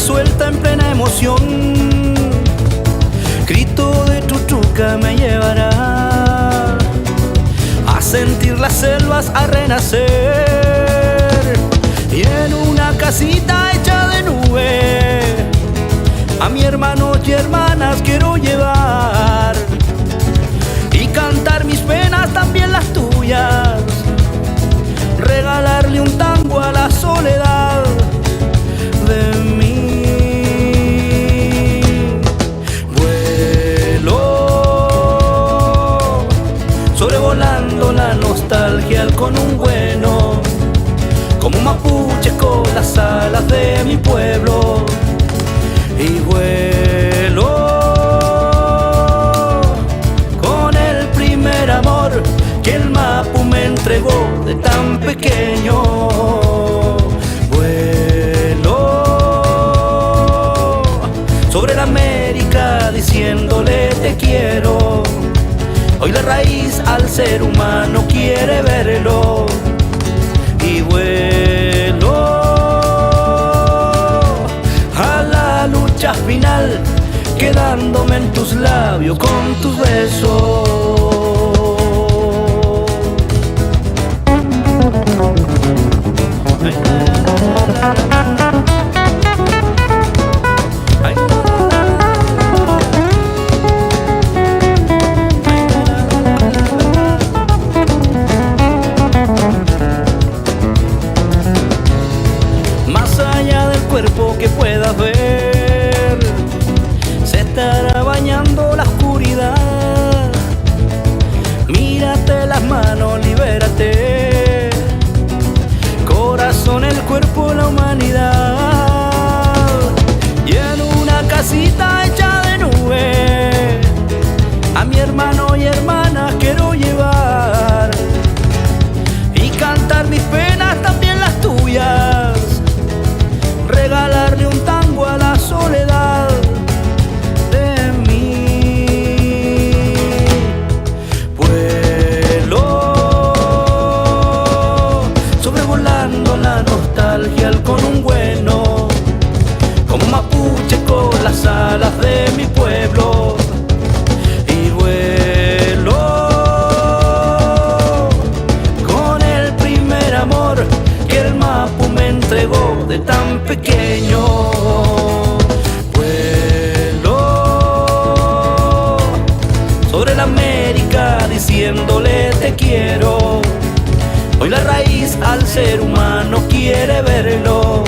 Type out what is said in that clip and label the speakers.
Speaker 1: suelta en plena emoción. Grito de Tutuca me llevará a sentir las selvas a renacer. Y en una casita hecha de nube a mi hermanos y hermanas quiero llevar y cantar mis penas, también las tuyas. Regalarle un tango a la soledad de mí. Vuelo sobrevolando la nostalgia al conungüeno, como un mapuche con las alas de mi pueblo. Y vuelo con el primer amor que el mapu me entregó de tan pequeño. Vuelo sobre la América diciéndole te quiero. Hoy la raíz al ser humano quiere verlo. Y vuelo a la lucha final, quedándome en tus labios con tus besos. Más allá del cuerpo que puedas ver, se estará bañando la oscuridad. Mírate las manos, libérate. Corazón, el cuerpo, la humanidad. Y en una casita hecha de nube a mi hermano y hermana quiero llevar y cantar mis penas, también las tuyas. Regalarle un tango a la soledad de mí. Vuelo sobrevolando la nostalgia al conungüeno, como un mapuche con las alas de mi pueblo. Y vuelo con el primer amor que el mapu me entregó de tan pequeño. Vuelo sobre la América diciéndole te quiero. Hoy la raíz al ser humano quiere verlo.